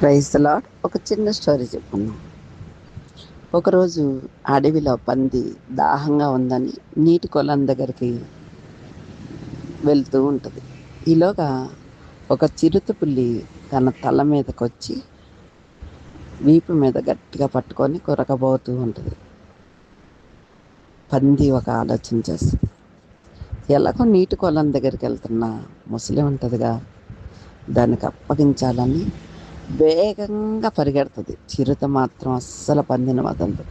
Praise the lord. ఒక చిన్న story చెప్పుకుందాం. ఒకరోజు అడవిలో పంది దాహంగా ఉందని నీటి కొలను దగ్గరికి వెళ్తూ ఉంటుంది. ఈలోగా ఒక చిరుతపుల్లి తన తల మీదకొచ్చి వీపు మీద గట్టిగా పట్టుకొని కొరకబోతూ ఉంటుంది. పంది ఒక ఆలోచన చేస్తుంది. ఎలాగో నీటి కొలను దగ్గరికి వెళ్తున్న ముసలి ఉంటుందిగా, దానికి అప్పగించాలని వేగంగా పరిగెడుతుంది. చిరుత మాత్రం అస్సలు పందిని వదలదు.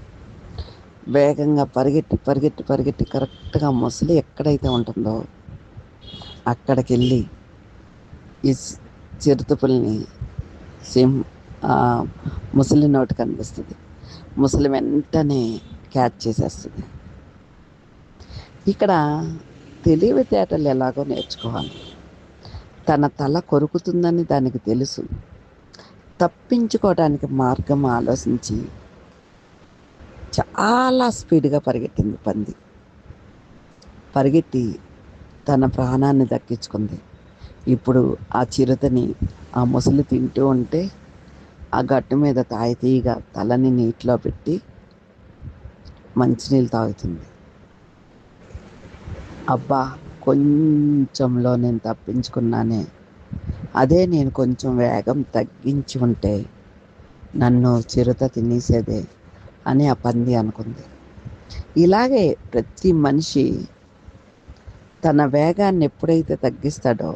వేగంగా పరిగెట్టి పరిగెట్టి పరిగెట్టి కరెక్ట్గా ముసలి ఎక్కడైతే ఉంటుందో అక్కడికి వెళ్ళి ఈ చిరుతపుల్ని సింహ ముసలి నోటి కనిపిస్తుంది. ముసలి వెంటనే క్యాచ్ చేసేస్తుంది. ఇక్కడ తెలివితేటలు ఎలాగో నేర్చుకోవాలి. తన తల కొరుకుతుందని దానికి తెలుసు. తప్పించుకోవడానికి మార్గం ఆలోచించి చాలా స్పీడ్గా పరిగెట్టింది పంది. పరిగెట్టి తన ప్రాణాన్ని దక్కించుకుంది. ఇప్పుడు ఆ చిరుతని ఆ ముసలి తింటూ ఉంటే ఆ గట్టు మీద తాయితీగా తలని నీటిలో పెట్టి మంచినీళ్ళు తాగుతుంది. అబ్బా, కొంచెంలో నేను తప్పించుకున్నానే, అదే నేను కొంచెం వేగం తగ్గించి ఉంటే నన్ను చిరుత తినేసేదే అని ఆ పంది అనుకుంది. ఇలాగే ప్రతి మనిషి తన వేగాన్ని ఎప్పుడైతే తగ్గిస్తాడో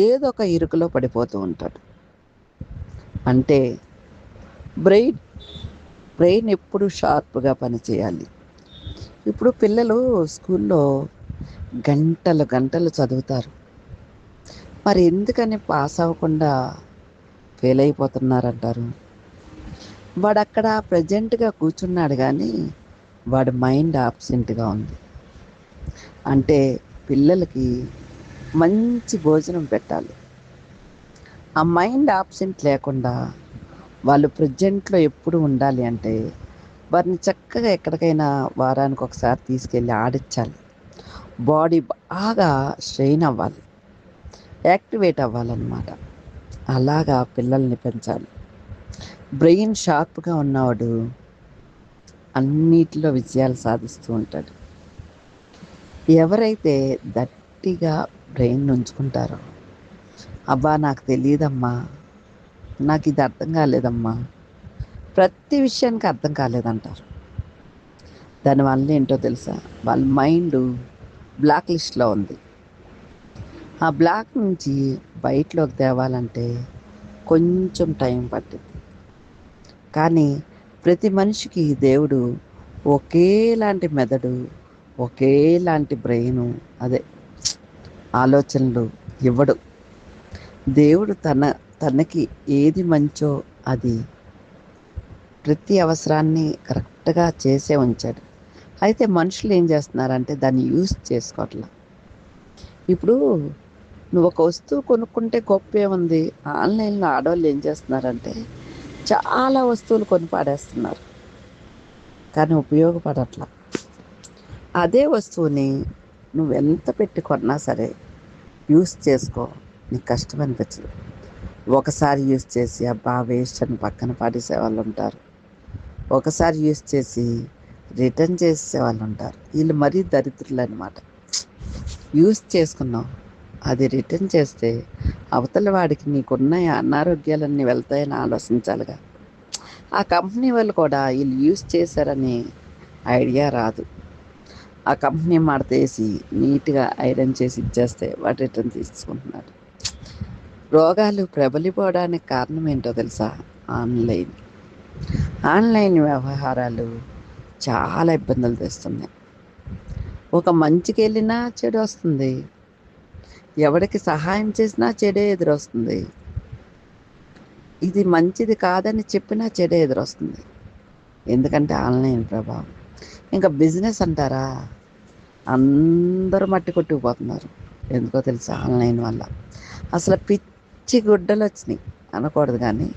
ఏదో ఒక ఇరుకులో పడిపోతూ ఉంటాడు. అంటే బ్రెయిన్ బ్రెయిన్ ఎప్పుడు షార్ప్గా పనిచేయాలి. ఇప్పుడు పిల్లలు స్కూల్లో గంటలు గంటలు చదువుతారు, మరి ఎందుకని పాస్ అవ్వకుండా ఫెయిల్ అయిపోతున్నారంటారు? వాడు అక్కడ ప్రజెంట్గా కూర్చున్నాడు కానీ వాడి మైండ్ ఆబ్సెంట్గా ఉంది. అంటే పిల్లలకి మంచి భోజనం పెట్టాలి. ఆ మైండ్ ఆబ్సెంట్ లేకుండా వాళ్ళు ప్రజెంట్లో ఎప్పుడు ఉండాలి అంటే వారిని చక్కగా ఎక్కడికైనా వారానికి ఒకసారి తీసుకెళ్ళి ఆడించాలి. బాడీ బాగా స్ట్రెయిన్ అవ్వాలి, యాక్టివేట్ అవ్వాలన్నమాట. అలాగా పిల్లల్ని పెంచాలి. బ్రెయిన్ షార్ప్గా ఉన్నవాడు అన్నిటిలో విజయాలు సాధిస్తూ ఉంటాడు. ఎవరైతే గట్టిగా బ్రెయిన్ ఉంచుకుంటారో, అబ్బా నాకు తెలియదమ్మా, నాకు ఇది అర్థం కాలేదమ్మా, ప్రతి విషయానికి అర్థం కాలేదంటారు. దానివల్ల ఏంటో తెలుసా? వాళ్ళ మైండ్ బ్లాక్ లిస్ట్లో ఉంది. ఆ బ్లాక్ నుంచి బయటలోకి తేవాలంటే కొంచెం టైం పట్టింది. కానీ ప్రతి మనిషికి దేవుడు ఒకేలాంటి మెదడు, ఒకేలాంటి బ్రెయిను, అదే ఆలోచనలు ఇవ్వడు. దేవుడు తనకి ఏది మంచో అది ప్రతి అవసరాన్ని కరెక్ట్గా చేసే ఉంచాడు. అయితే మనుషులు ఏం చేస్తున్నారంటే దాన్ని యూజ్ చేసుకోవట్లా. ఇప్పుడు నువ్వు ఒక వస్తువు కొనుక్కుంటే గొప్పే ఉంది. ఆన్లైన్లో ఆడవాళ్ళు ఏం చేస్తున్నారంటే చాలా వస్తువులు కొని పాడేస్తున్నారు, కానీ ఉపయోగపడట్లా. అదే వస్తువుని నువ్వు ఎంత పెట్టి కొన్నా సరే యూస్ చేసుకో, నీకు కష్టం అనిపించదు. ఒకసారి యూస్ చేసి అబ్బా వేస్ట్ అని పక్కన పాడేసే వాళ్ళు ఉంటారు. ఒకసారి యూస్ చేసి రిటర్న్ చేసే వాళ్ళు ఉంటారు. వీళ్ళు మరీ దరిద్రులు అనమాట. యూస్ చేసుకున్నావు, అది రిటర్న్ చేస్తే అవతల వాడికి నీకున్న అనారోగ్యాలన్నీ వెళ్తాయని ఆలోచించాలిగా. ఆ కంపెనీ వాళ్ళు కూడా వీళ్ళు యూస్ చేశారని ఐడియా రాదు. ఆ కంపెనీ మడతేసి నీట్గా ఐరన్ చేసి ఇచ్చేస్తే వాడు రిటర్న్ తీసుకుంటున్నాడు. రోగాలు ప్రబలిపోవడానికి కారణం ఏంటో తెలుసా? ఆన్లైన్ వ్యవహారాలు చాలా ఇబ్బందులు తెస్తున్నాయి. ఒక మంచికి వెళ్ళినా చెడు వస్తుంది, ఎవరికి సహాయం చేసినా చెడే ఎదురొస్తుంది. ఇది మంచిది కాదని చెప్పినా చెడే ఎదురొస్తుంది. ఎందుకంటే ఆన్లైన్ ప్రభావం. ఇంకా బిజినెస్ అంటారా, అందరూ మట్టి కొట్టుకుపోతున్నారు. ఎందుకో తెలుసా? ఆన్లైన్ వల్ల అసలు పిచ్చి గుడ్డలు వచ్చినాయి అనకూడదు, కానీ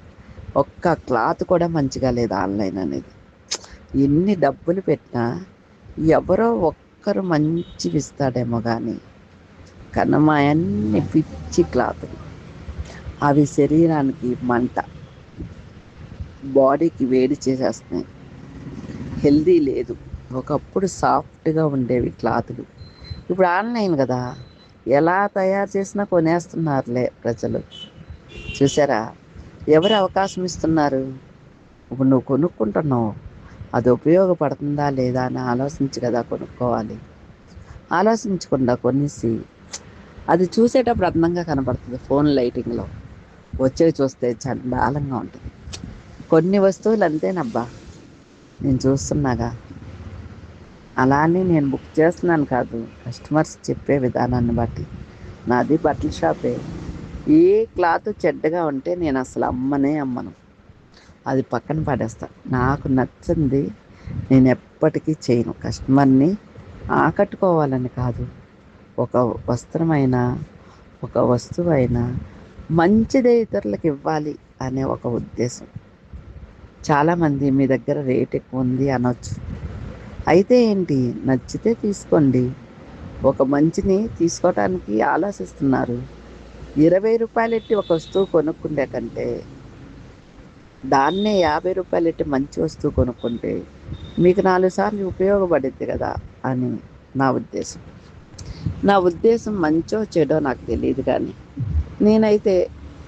ఒక్క క్లాత్ కూడా మంచిగా లేదు ఆన్లైన్ అనేది. ఎన్ని డబ్బులు పెట్టినా ఎవరో ఒక్కరు మంచివి ఇస్తాడేమో కానీ కనమాయన్ని పిచ్చి క్లాతులు. అవి శరీరానికి మంట, బాడీకి వేడి చేసేస్తున్నాయి. హెల్దీ లేదు. ఒకప్పుడు సాఫ్ట్గా ఉండేవి క్లాతులు, ఇప్పుడు ఆన్లైన్ కదా, ఎలా తయారు చేసినా కొనేస్తున్నారులే ప్రజలు. చూసారా, ఎవరు అవకాశం ఇస్తున్నారు? ఇప్పుడు నువ్వు కొనుక్కుంటున్నావు, అది ఉపయోగపడుతుందా లేదా అని ఆలోచించి కదా కొనుక్కోవాలి. ఆలోచించకుండా కొనేసి అది చూసేటప్పుడు అందంగా కనపడుతుంది, ఫోన్ లైటింగ్లో వచ్చేవి చూస్తే చండాలంగా ఉంటుంది. కొన్ని వస్తువులు అంతేనబ్బా, నేను చూస్తున్నాగా. అలానే నేను బుక్ చేస్తున్నాను కాదు, కస్టమర్స్ చెప్పే విధానాన్ని బట్టి. నాది బట్టల షాపే. ఏ క్లాత్ చెడ్డగా ఉంటే నేను అసలు అమ్మను, అది పక్కన పడేస్తా. నాకు నచ్చింది నేను ఎప్పటికీ చేయను. కస్టమర్ని ఆకట్టుకోవాలని కాదు, ఒక వస్త్రమైనా ఒక వస్తువైనా మంచిదే ఇతరులకు ఇవ్వాలి అనే ఒక ఉద్దేశం. చాలామంది మీ దగ్గర రేట్ ఎక్కువ ఉంది అనొచ్చు, అయితే ఏంటి, నచ్చితే తీసుకోండి. ఒక మంచిని తీసుకోవటానికి ఆలోచిస్తున్నారు. 20 రూపాయలెట్టి ఒక వస్తువు కొనుక్కుంటే కంటే దాన్నే 50 రూపాయలెట్టి మంచి వస్తువు కొనుక్కుంటే మీకు 4 సార్లు ఉపయోగపడుద్ది కదా అని నా ఉద్దేశం. నా ఉద్దేశం మంచో చెడో నాకు తెలియదు, కానీ నేనైతే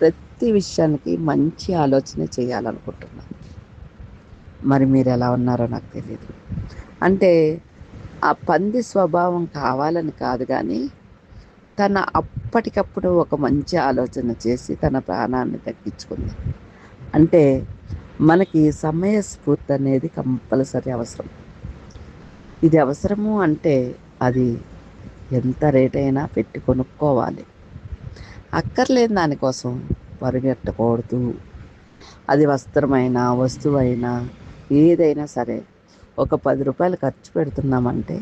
ప్రతి విషయానికి మంచి ఆలోచన చేయాలనుకుంటున్నాను. మరి మీరు ఎలా ఉన్నారో నాకు తెలియదు. అంటే ఆ పంది స్వభావం కావాలని కాదు, కానీ తన అప్పటికప్పుడు ఒక మంచి ఆలోచన చేసి తన ప్రాణాన్ని తగ్గించుకుంది. అంటే మనకి సమయస్ఫూర్తి అనేది కంపల్సరీ అవసరం. ఇది అవసరము అంటే అది ఎంత రేట్ అయినా పెట్టి కొనుక్కోవాలి. అక్కర్లేని దానికోసం పరిగెట్టకూడదు. అది వస్త్రమైనా వస్తువైనా ఏదైనా సరే, ఒక 10 రూపాయలు ఖర్చు పెడుతున్నామంటే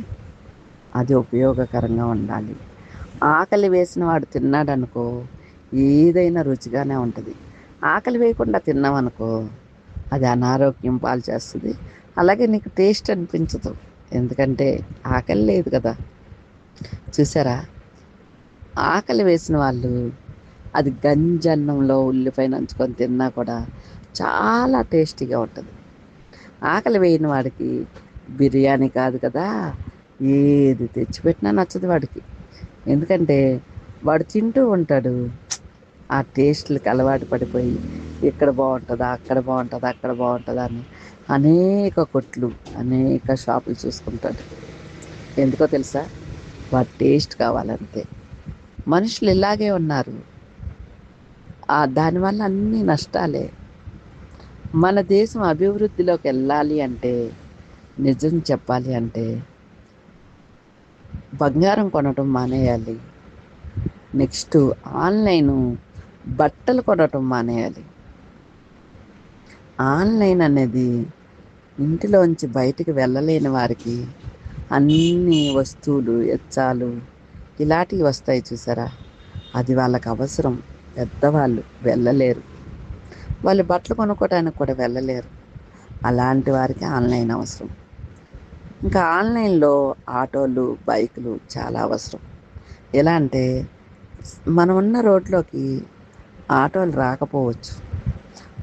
అది ఉపయోగకరంగా ఉండాలి. ఆకలి వేసిన వాడు తిన్నాడనుకో, ఏదైనా రుచిగానే ఉంటుంది. ఆకలి వేయకుండా తిన్నామనుకో, అది అనారోగ్యం పాలు చేస్తుంది. అలాగే నీకు టేస్ట్ అనిపించదు, ఎందుకంటే ఆకలి లేదు కదా. చూసారా, ఆకలి వేసిన వాళ్ళు అది గంజన్నంలో ఉల్లిపాయ నంచుకొని తిన్నా కూడా చాలా టేస్టీగా ఉంటుంది. ఆకలి వేయని వాడికి బిర్యానీ కాదు కదా, ఏది తెచ్చిపెట్టినా నచ్చదు వాడికి. ఎందుకంటే వాడు తింటూ ఉంటాడు, ఆ టేస్ట్లకి అలవాటు పడిపోయి ఇక్కడ బాగుంటుందా, అక్కడ బాగుంటుందా, అక్కడ బాగుంటుందా అని అనేక కొట్లు, అనేక షాపులు చూసుకుంటాడు. ఎందుకో తెలుసా, వాడు టేస్ట్ కావాలంతే. మనుషులు ఇలాగే ఉన్నారు. దానివల్ల అన్ని నష్టాలే. మన దేశం అభివృద్ధిలోకి వెళ్ళాలి అంటే, నిజం చెప్పాలి అంటే, బంగారం కొనటం మానేయాలి. నెక్స్ట్ ఆన్లైను బట్టలు కొనటం మానేయాలి. ఆన్లైన్ అనేది ఇంటిలోంచి బయటికి వెళ్ళలేని వారికి అన్ని వస్తువులు, ఎచ్చాలు ఇలాంటివి వస్తాయి చూసారా, అది వాళ్ళకి అవసరం. పెద్దవాళ్ళు వెళ్ళలేరు, వాళ్ళు బట్టలు కొనుక్కోవడానికి కూడా వెళ్ళలేరు. అలాంటి వారికి ఆన్లైన్ అవసరం. ఇంకా ఆన్లైన్లో ఆటోలు, బైకులు చాలా అవసరం. ఎలా అంటే, మనం ఉన్న రోడ్లోకి ఆటోలు రాకపోవచ్చు,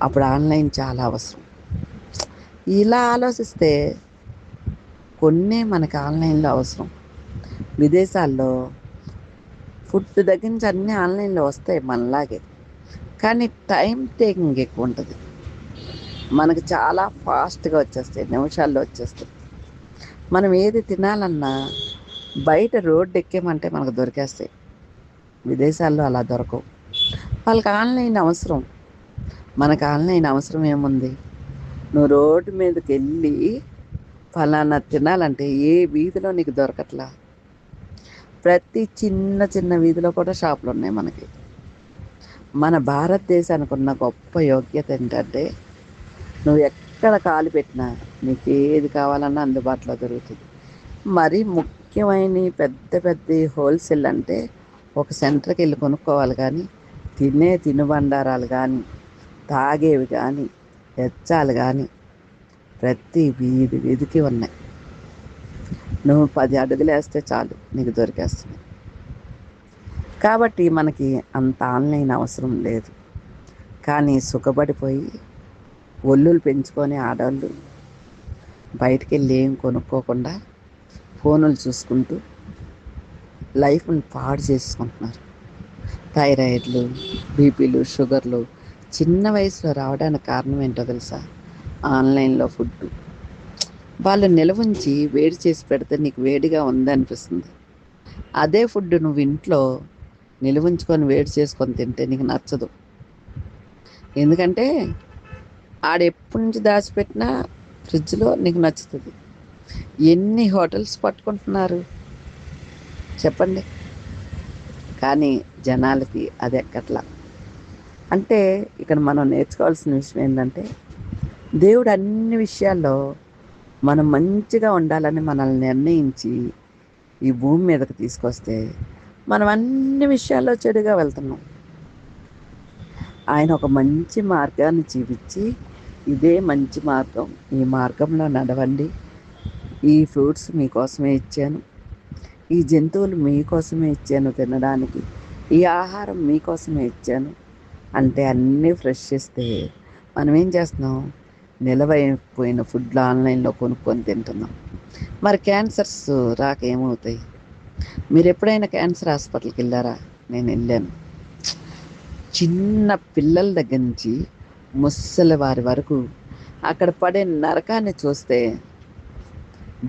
అప్పుడు ఆన్లైన్ చాలా అవసరం. ఇలా ఆలోచిస్తే కొన్నే మనకి ఆన్లైన్లో అవసరం. విదేశాల్లో ఫుడ్ దగ్గర నుంచి అన్నీ ఆన్లైన్లో వస్తాయి మనలాగే, కానీ టైం టేకింగ్ ఎక్కువ ఉంటుంది. మనకి చాలా ఫాస్ట్గా వచ్చేస్తాయి, నిమిషాల్లో వచ్చేస్తాయి. మనం ఏది తినాలన్నా బయట రోడ్డు ఎక్కేమంటే మనకు దొరికేస్తాయి. విదేశాల్లో అలా దొరకవు, వాళ్ళకి ఆన్లైన్ అవసరం. మనకు ఆన్లైన్ అవసరం ఏముంది? నువ్వు రోడ్డు మీదకి వెళ్ళి ఫలానా తినాలంటే ఏ వీధిలో నీకు దొరకట్లా. ప్రతి చిన్న చిన్న వీధిలో కూడా షాపులు ఉన్నాయి మనకి. మన భారతదేశానికి ఉన్న గొప్ప యోగ్యత ఏంటంటే, నువ్వు ఎక్కడ కాలు పెట్టినా నీకు ఏది కావాలన్నా అందుబాటులో దొరుకుతుంది. మరీ ముఖ్యమైన పెద్ద పెద్ద హోల్సేల్ అంటే ఒక సెంటర్కి వెళ్ళి కొనుక్కోవాలి, కానీ తినుబండారాలు కానీ, తాగేవి కానీ, వెచ్చాలు కానీ ప్రతి వీధికి ఉన్నాయి. నువ్వు 10 అడుగులు వేస్తే చాలు నీకు దొరికేస్తుంది. కాబట్టి మనకి అంత ఆన్లైన్ అవసరం లేదు. కానీ సుఖపడిపోయి ఒళ్ళులు పెంచుకొని ఆడవాళ్ళు బయటికి వెళ్ళి ఏం కొనుక్కోకుండా ఫోనులు చూసుకుంటూ లైఫ్ని పాడు చేసుకుంటున్నారు. థైరాయిడ్లు, బీపీలు, షుగర్లు చిన్న వయసులో రావడానికి కారణం ఏంటో తెలుసా? ఆన్లైన్లో ఫుడ్. వాళ్ళు నిలవుంచి వేడి చేసి పెడితే నీకు వేడిగా ఉందనిపిస్తుంది. అదే ఫుడ్ నువ్వు ఇంట్లో నిలువుంచుకొని వేడి చేసుకొని తింటే నీకు నచ్చదు. ఎందుకంటే ఆడెప్పటి నుంచి దాచిపెట్టినా ఫ్రిడ్జ్లో నీకు నచ్చుతుంది. ఎన్ని హోటల్స్ పట్టుకుంటున్నారు చెప్పండి, కానీ జనాలకి అది ఎక్కట్లా. అంటే ఇక్కడ మనం నేర్చుకోవాల్సిన విషయం ఏంటంటే, దేవుడు అన్ని విషయాల్లో మనం మంచిగా ఉండాలని మనల్ని నిర్ణయించి ఈ భూమి మీదకి తీసుకొస్తే మనం అన్ని విషయాల్లో చెడుగా వెళ్తున్నాం. ఆయన ఒక మంచి మార్గాన్ని చూపించి, ఇదే మంచి మార్గం, ఈ మార్గంలో నడవండి, ఈ ఫ్రూట్స్ మీకోసమే ఇచ్చాను, ఈ జంతువులు మీకోసమే ఇచ్చాను తినడానికి, ఈ ఆహారం మీకోసమే ఇచ్చాను అంటే అన్నీ ఫ్రెష్ ఇస్తే మనం ఏం చేస్తున్నాం? నిలవైపోయిన ఫుడ్లు ఆన్లైన్లో కొనుక్కొని తింటున్నాం. మరి క్యాన్సర్స్ రాక ఏమవుతాయి? మీరు ఎప్పుడైనా క్యాన్సర్ హాస్పిటల్కి వెళ్ళారా? నేను వెళ్ళాను. చిన్న పిల్లల దగ్గర నుంచి ముసలి వారి వరకు అక్కడ పడే నరకాన్ని చూస్తే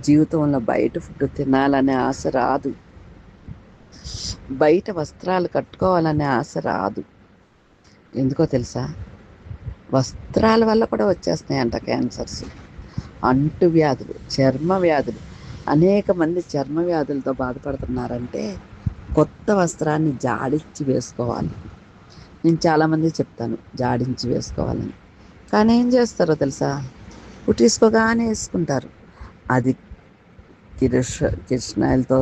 జీవితంలో బయట ఫుడ్ తినాలనే ఆశ రాదు, బయట వస్త్రాలు కట్టుకోవాలనే ఆశ రాదు. ఎందుకో తెలుసా? వస్త్రాల వల్ల కూడా వచ్చేస్తున్నాయంట క్యాన్సర్స్, అంటు వ్యాధులు, చర్మ వ్యాధులు. అనేక మంది చర్మ వ్యాధులతో బాధపడుతున్నారంటే కొత్త వస్త్రాన్ని జాడించి వేసుకోవాలి. నేను చాలామంది చెప్తాను జాడించి వేసుకోవాలని, కానీ ఏం చేస్తారో తెలుసా? కుట్టించుకోగానే వేసుకుంటారు. అది కిరసనాయిలతో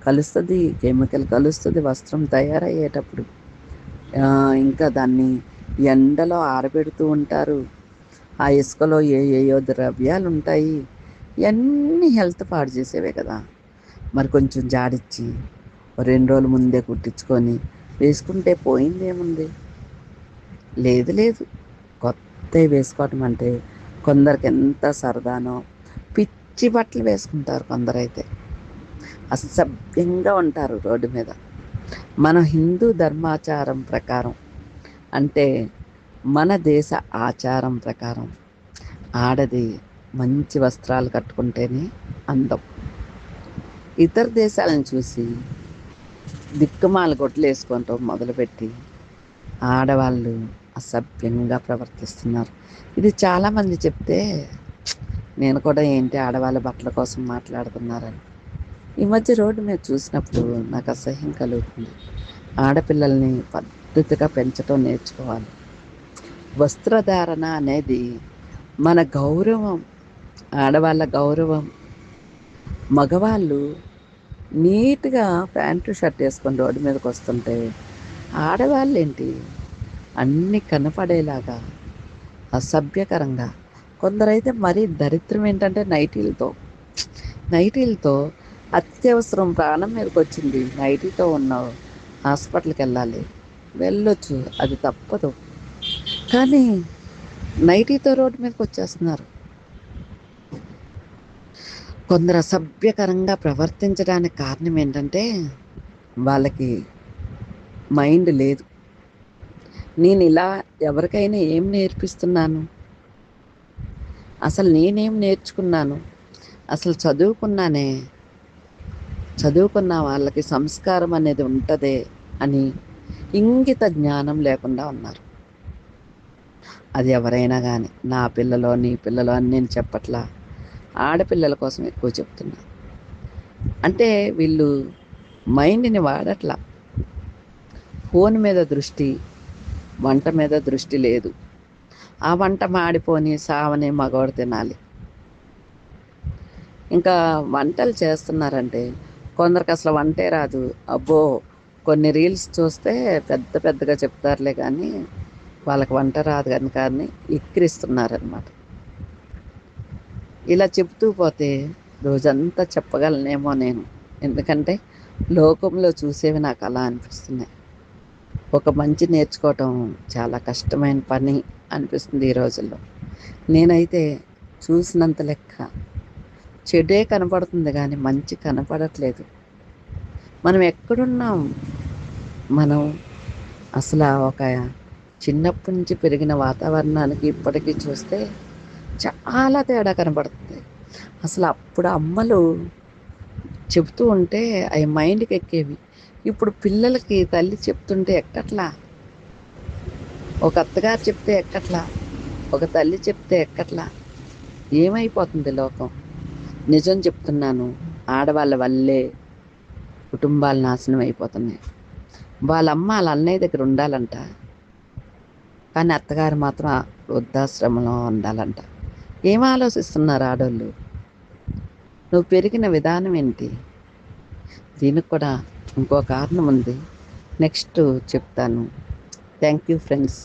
కలుస్తుంది, కెమికల్ కలుస్తుంది వస్త్రం తయారయ్యేటప్పుడు. ఇంకా దాన్ని ఎండలో ఆరబెడుతూ ఉంటారు. ఆ ఇసుకలో ఏయో ద్రవ్యాలు ఉంటాయి. ఇవన్నీ హెల్త్ పాడు చేసేవే కదా. మరి కొంచెం జాడిచ్చి 2 రోజుల ముందే కుట్టించుకొని వేసుకుంటే పోయిందేముంది? లేదు లేదు, కొత్తవి వేసుకోవటం అంటే కొందరికి ఎంత సరదానో. పిచ్చి బట్టలు వేసుకుంటారు కొందరైతే, అసభ్యంగా ఉంటారు రోడ్డు మీద. మన హిందూ ధర్మాచారం ప్రకారం, అంటే మన దేశ ఆచారం ప్రకారం ఆడది మంచి వస్త్రాలు కట్టుకుంటేనే అందం. ఇతర దేశాలను చూసి దిక్కుమాల గొడ్లు వేసుకోవటం మొదలుపెట్టి ఆడవాళ్ళు అసభ్యంగా ప్రవర్తిస్తున్నారు. ఇది చాలామంది చెప్తే నేను కూడా ఏంటి ఆడవాళ్ళ బట్టల కోసం మాట్లాడుతున్నారని ఈ మధ్య రోడ్డు మీద చూసినప్పుడు నాకు అసహ్యం కలుగుతుంది. ఆడపిల్లల్ని పద్ధతిగా పెంచడం నేర్చుకోవాలి. వస్త్రధారణ అనేది మన గౌరవం, ఆడవాళ్ళ గౌరవం. మగవాళ్ళు నీట్గా ప్యాంటు షర్ట్ వేసుకొని రోడ్డు మీదకి వస్తుంటే ఆడవాళ్ళు ఏంటి అన్నీ కనపడేలాగా అసభ్యకరంగా. కొందరైతే మరీ దరిద్రం ఏంటంటే నైటీలతో అత్యవసరం ప్రాణం మీదకి వచ్చింది, నైటీతో ఉన్నావు, హాస్పిటల్కి వెళ్ళొచ్చు, అది తప్పదు. కానీ నైటీతో రోడ్డు మీదకి వచ్చేస్తున్నారు. కొందరు అసభ్యకరంగా ప్రవర్తించడానికి కారణం ఏంటంటే వాళ్ళకి మైండ్ లేదు. నేను ఇలా ఎవరికైనా ఏం నేర్పిస్తున్నాను? అసలు నేనేం నేర్చుకున్నాను? అసలు చదువుకున్న వాళ్ళకి సంస్కారం అనేది ఉంటుందే అని ఇంగిత జ్ఞానం లేకుండా ఉన్నారు. అది ఎవరైనా కానీ, నా పిల్లలో నీ పిల్లలో అని నేను చెప్పట్లా, ఆడపిల్లల కోసం ఎక్కువ చెప్తున్నా. అంటే వీళ్ళు మైండ్ని వాడట్లా. ఫోన్ మీద దృష్టి, వంట మీద దృష్టి లేదు. ఆ వంట మాడిపోని సావని మగవాడు తినాలి. ఇంకా వంటలు చేస్తున్నారంటే కొందరికి అసలు వంటే రాదు. అబ్బో, కొన్ని రీల్స్ చూస్తే పెద్దగా చెప్తారులే కానీ వాళ్ళకి వంట రాదు కానీ ఎక్కిరిస్తున్నారనమాట. ఇలా చెప్తూ పోతే రోజంతా చెప్పగలనేమో నేను, ఎందుకంటే లోకంలో చూసేవి నాకు అలా అనిపిస్తున్నాయి. ఒక మంచి నేర్చుకోవటం చాలా కష్టమైన పని అనిపిస్తుంది ఈ రోజుల్లో. నేనైతే చూసినంత లెక్క చెడే కనపడుతుంది కానీ మంచి కనపడట్లేదు. మనం ఎక్కడున్నాం? మనం అసలు ఒక చిన్నప్పటి నుంచి పెరిగిన వాతావరణానికి ఇప్పటికీ చూస్తే చాలా తేడా కనపడుతుంది. అసలు అప్పుడు అమ్మలు చెబుతూ ఉంటే అవి మైండ్కి ఎక్కేవి. ఇప్పుడు పిల్లలకి తల్లి చెప్తుంటే ఎక్కట్లా, ఒక అత్తగారు చెప్తే ఎక్కట్లా, ఒక తల్లి చెప్తే ఎక్కట్లా. ఏమైపోతుంది లోకం? నిజం చెప్తున్నాను, ఆడవాళ్ళ వల్లే కుటుంబాలు నాశనం అయిపోతున్నాయి. వాళ్ళమ్మ వాళ్ళ అన్నయ్య దగ్గర ఉండాలంట, కానీ అత్తగారు మాత్రం వృద్ధాశ్రమంలో ఉండాలంట. ఏం ఆలోచిస్తున్నారు ఆడోళ్ళు? నువ్వు పెరిగిన విధానం ఏంటి? దీనికి కూడా ఇంకో కారణం ఉంది, నెక్స్ట్ చెప్తాను. Thank you friends.